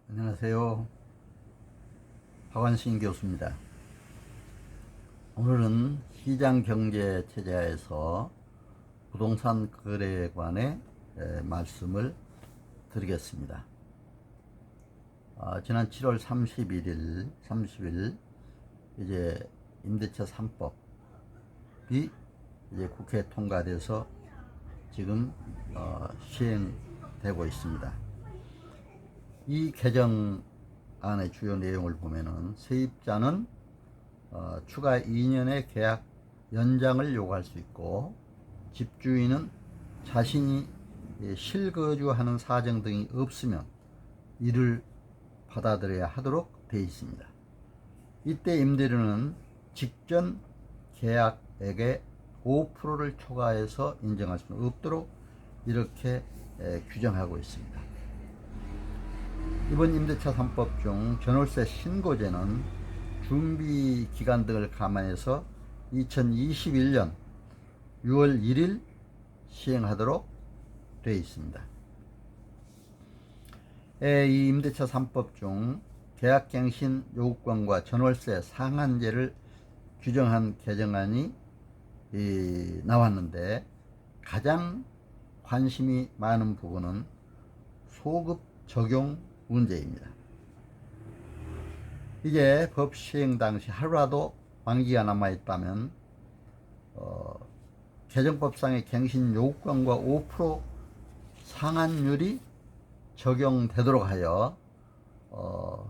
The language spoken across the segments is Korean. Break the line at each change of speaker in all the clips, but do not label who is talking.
안녕하세요. 박완신 교수입니다. 오늘은 시장경제체제하에서 부동산 거래에 관해 말씀을 드리겠습니다. 지난 7월 30일 이제 임대차 3법이 이제 국회에 통과돼서 지금 시행되고 있습니다. 이 개정안의 주요 내용을 보면은 세입자는 추가 2년의 계약 연장을 요구할 수 있고, 집주인은 자신이 실거주하는 사정 등이 없으면 이를 받아들여야 하도록 되어 있습니다. 이때 임대료는 직전 계약액의 5%를 초과해서 인정할 수는 없도록 이렇게 규정하고 있습니다. 이번 임대차 3법 중 전월세 신고제는 준비 기간 등을 감안해서 2021년 6월 1일 시행하도록 되어 있습니다. 이 임대차 3법 중 계약갱신 요구권과 전월세 상한제를 규정한 개정안이 나왔는데, 가장 관심이 많은 부분은 소급 적용 문제입니다. 이게 법 시행 당시 하루라도 만기가 남아있다면 개정법상의 갱신 요구권과 5% 상한율이 적용되도록 하여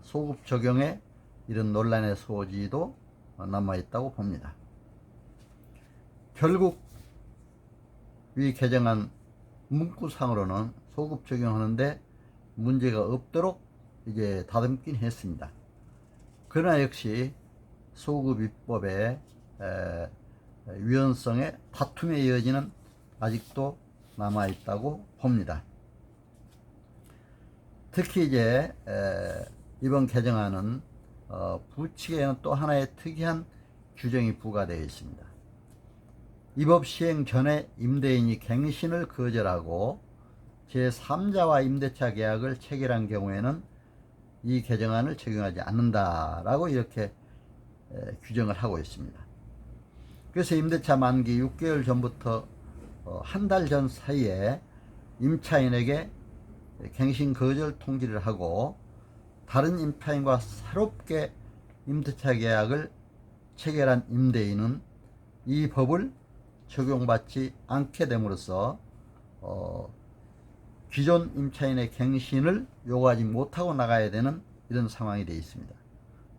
소급 적용에 이런 논란의 소지도 남아있다고 봅니다. 결국 이 개정안 문구상으로는 소급 적용하는데 문제가 없도록 이제 다듬긴 했습니다. 그러나 역시 소급 입법의 위헌성에 다툼의 여지는 아직도 남아있다고 봅니다. 특히 이제 이번 개정안은 부칙에는 또 하나의 특이한 규정이 부과되어 있습니다. 이 법 시행 전에 임대인이 갱신을 거절하고 제3자와 임대차 계약을 체결한 경우에는 이 개정안을 적용하지 않는다라고 이렇게 규정을 하고 있습니다. 그래서 임대차 만기 6개월 전부터 한 달 전 사이에 임차인에게 갱신 거절 통지를 하고, 다른 임차인과 새롭게 임대차 계약을 체결한 임대인은 이 법을 적용받지 않게 됨으로써 기존 임차인의 갱신을 요구하지 못하고 나가야 되는 이런 상황이 되어 있습니다.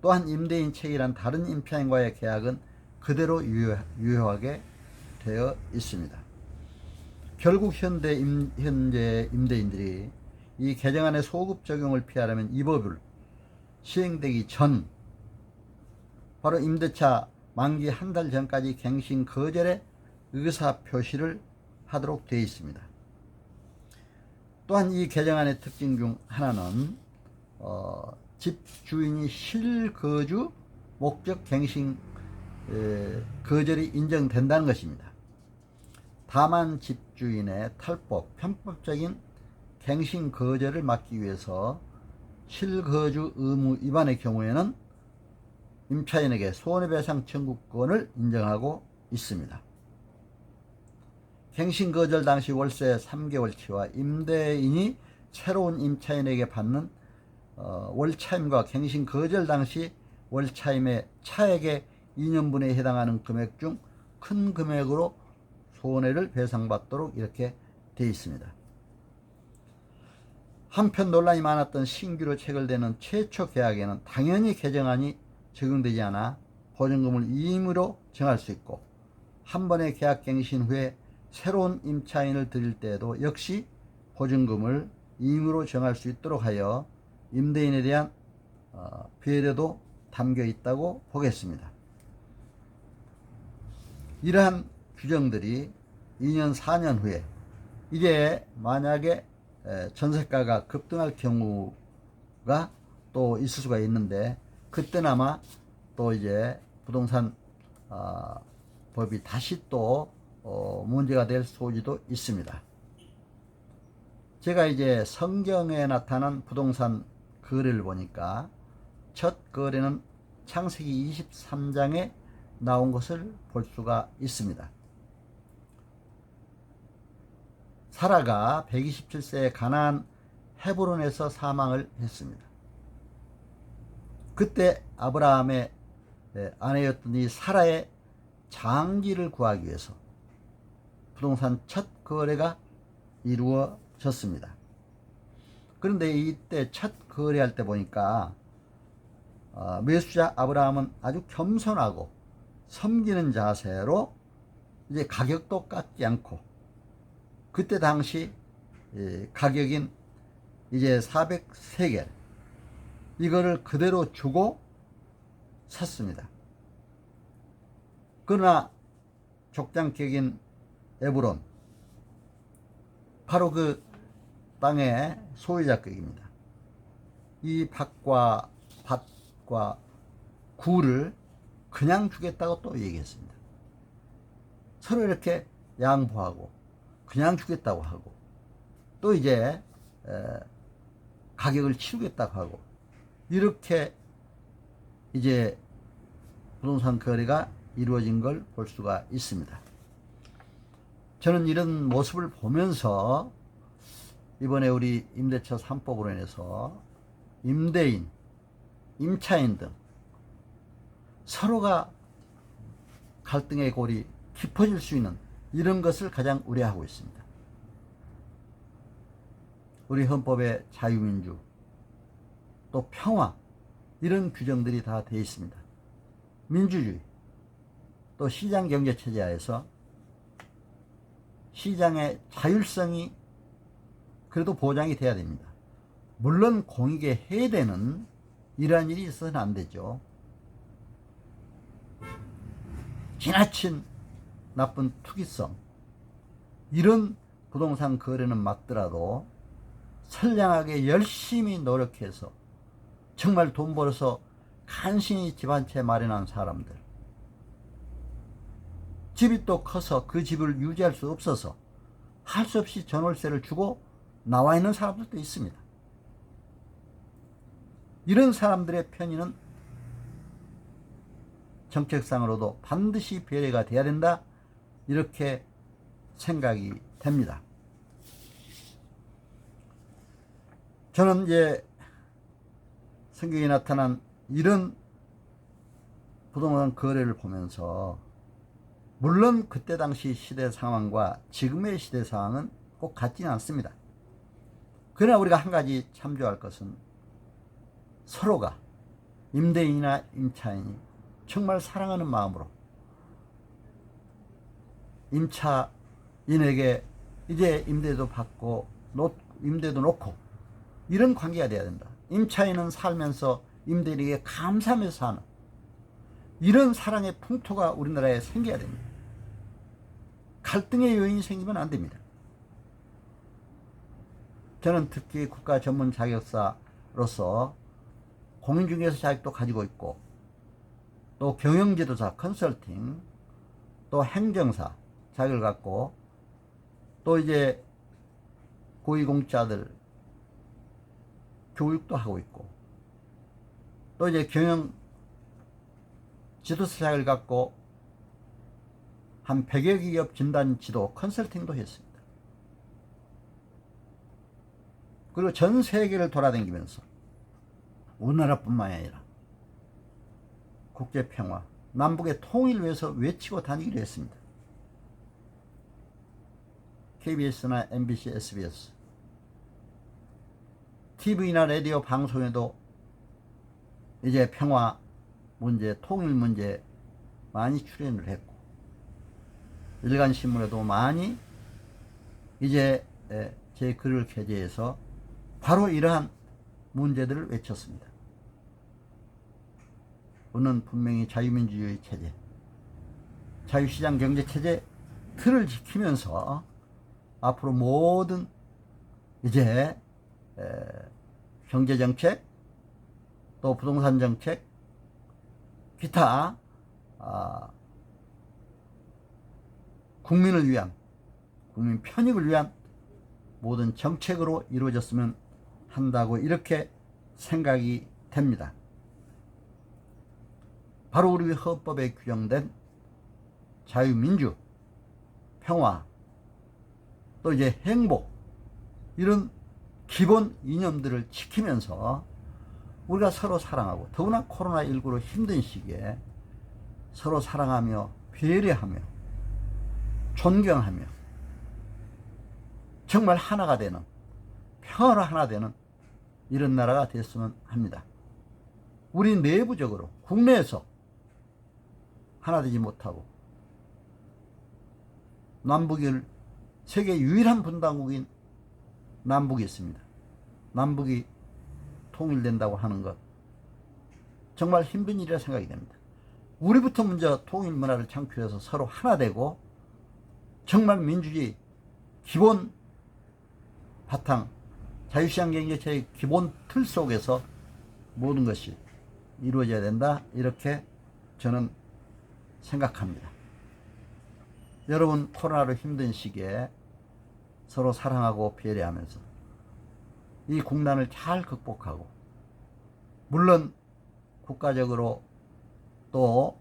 또한 임대인 체결한 다른 임차인과의 계약은 그대로 유효하게 되어 있습니다. 결국 현재 임대인들이 이 개정안의 소급 적용을 피하려면 이 법을 시행되기 전 바로 임대차 만기 한 달 전까지 갱신 거절의 의사 표시를 하도록 되어 있습니다. 또한 이 개정안의 특징 중 하나는 집주인이 실거주 목적 갱신 거절이 인정된다는 것입니다. 다만 집주인의 탈법, 편법적인 갱신 거절을 막기 위해서 실거주 의무 위반의 경우에는 임차인에게 손해배상 청구권을 인정하고 있습니다. 갱신 거절 당시 월세 3개월치와 임대인이 새로운 임차인에게 받는 월차임과 갱신 거절 당시 월차임의 차액의 2년분에 해당하는 금액 중 큰 금액으로 손해를 배상받도록 이렇게 되어 있습니다. 한편 논란이 많았던 신규로 체결되는 최초 계약에는 당연히 개정안이 적용되지 않아 보증금을 임의로 정할 수 있고, 한 번의 계약 갱신 후에 새로운 임차인을 들일 때에도 역시 보증금을 임의로 정할 수 있도록 하여 임대인에 대한 배려도 담겨 있다고 보겠습니다. 이러한 규정들이 2년 4년 후에 이게 만약에 전세가가 급등할 경우가 또 있을 수가 있는데, 그때는 아마 또 이제 부동산 법이 다시 또 문제가 될 소지도 있습니다. 제가 이제 성경에 나타난 부동산 거래를 보니까 첫 거래는 창세기 23장에 나온 것을 볼 수가 있습니다. 사라가 127세에 가나안 헤브론에서 사망을 했습니다. 그때 아브라함의 아내였던 이 사라의 장기를 구하기 위해서 부동산 첫 거래가 이루어졌습니다. 그런데 이때 첫 거래할 때 보니까 매수자 아브라함은 아주 겸손하고 섬기는 자세로 이제 가격도 깎지 않고, 그때 당시 가격인 이제 400세겔 이거를 그대로 주고 샀습니다. 그러나 족장격인 에브론, 바로 그 땅의 소유자격입니다. 이 밭과 구를 그냥 주겠다고 또 얘기했습니다. 서로 이렇게 양보하고 그냥 주겠다고 하고, 또 이제 가격을 치르겠다고 하고, 이렇게 이제 부동산 거래가 이루어진 걸 볼 수가 있습니다. 저는 이런 모습을 보면서 이번에 우리 임대차 3법으로 인해서 임대인, 임차인 등 서로가 갈등의 골이 깊어질 수 있는 이런 것을 가장 우려하고 있습니다. 우리 헌법에 자유민주, 또 평화, 이런 규정들이 다 되어 있습니다. 민주주의, 또 시장경제체제 하에서 시장의 자율성이 그래도 보장이 돼야 됩니다. 물론 공익에 해대는 이러한 일이 있어서는 안 되죠. 지나친 나쁜 투기성, 이런 부동산 거래는 막더라도 선량하게 열심히 노력해서 정말 돈 벌어서 간신히 집 한 채 마련한 사람들, 집이 또 커서 그 집을 유지할 수 없어서 할 수 없이 전월세를 주고 나와 있는 사람들도 있습니다. 이런 사람들의 편의는 정책상으로도 반드시 배려가 돼야 된다, 이렇게 생각이 됩니다. 저는 이제 성경에 나타난 이런 부동산 거래를 보면서, 물론 그때 당시 시대 상황과 지금의 시대 상황은 꼭 같지는 않습니다. 그러나 우리가 한 가지 참조할 것은, 서로가 임대인이나 임차인이 정말 사랑하는 마음으로 임차인에게 이제 임대도 받고 임대도 놓고 이런 관계가 돼야 된다. 임차인은 살면서 임대인에게 감사하면서 사는 이런 사랑의 풍토가 우리나라에 생겨야 됩니다. 갈등의 요인이 생기면 안 됩니다. 저는 특히 국가 전문 자격사로서 공인중개사 자격도 가지고 있고, 또 경영지도사, 컨설팅, 또 행정사 자격을 갖고, 또 이제 고위공직자들 교육도 하고 있고, 또 이제 경영 지도사 자격을 갖고 한 100여 기업 진단 지도 컨설팅도 했습니다. 그리고 전 세계를 돌아다니면서 우리나라뿐만 아니라 국제평화, 남북의 통일을 위해서 외치고 다니기로 했습니다. KBS나 MBC, SBS, TV나 라디오 방송에도 이제 평화 문제, 통일 문제 많이 출연을 했고, 일간신문에도 많이 이제 제 글을 게재해서 바로 이러한 문제들을 외쳤습니다. 우리는 분명히 자유민주주의 체제, 자유시장 경제체제 틀을 지키면서 앞으로 모든 이제 경제정책, 또 부동산정책, 기타 국민을 위한, 국민 편익을 위한 모든 정책으로 이루어졌으면 한다고 이렇게 생각이 됩니다. 바로 우리 헌법에 규정된 자유민주, 평화, 또 이제 행복, 이런 기본 이념들을 지키면서 우리가 서로 사랑하고, 더구나 코로나19로 힘든 시기에 서로 사랑하며 배려하며 존경하며 정말 하나가 되는, 평화로 하나 되는 이런 나라가 됐으면 합니다. 우리 내부적으로 국내에서 하나 되지 못하고 남북을 세계 유일한 분단국인 남북이 있습니다. 남북이 통일된다고 하는 것 정말 힘든 일이라 생각이 됩니다. 우리부터 먼저 통일 문화를 창출해서 서로 하나 되고 정말 민주주의 기본 바탕, 자유시장 경제체의 기본 틀 속에서 모든 것이 이루어져야 된다, 이렇게 저는 생각합니다. 여러분, 코로나로 힘든 시기에 서로 사랑하고 배려하면서 이 국난을 잘 극복하고, 물론 국가적으로 또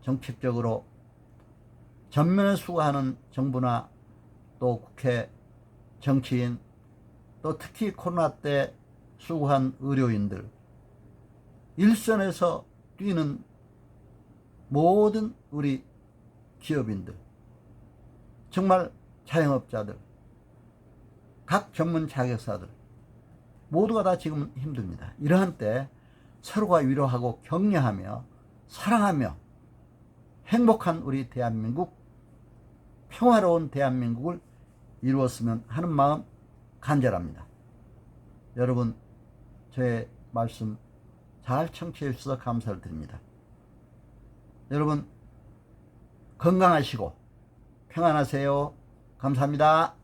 정책적으로 전면에 수고하는 정부나 또 국회, 정치인, 또 특히 코로나 때 수고한 의료인들, 일선에서 뛰는 모든 우리 기업인들, 정말 자영업자들, 각 전문 자격사들 모두가 다 지금 힘듭니다. 이러한 때 서로가 위로하고 격려하며 사랑하며 행복한 우리 대한민국, 평화로운 대한민국을 이루었으면 하는 마음 간절합니다. 여러분, 저의 말씀 잘 청취해 주셔서 감사를 드립니다. 여러분, 건강하시고 평안하세요. 감사합니다.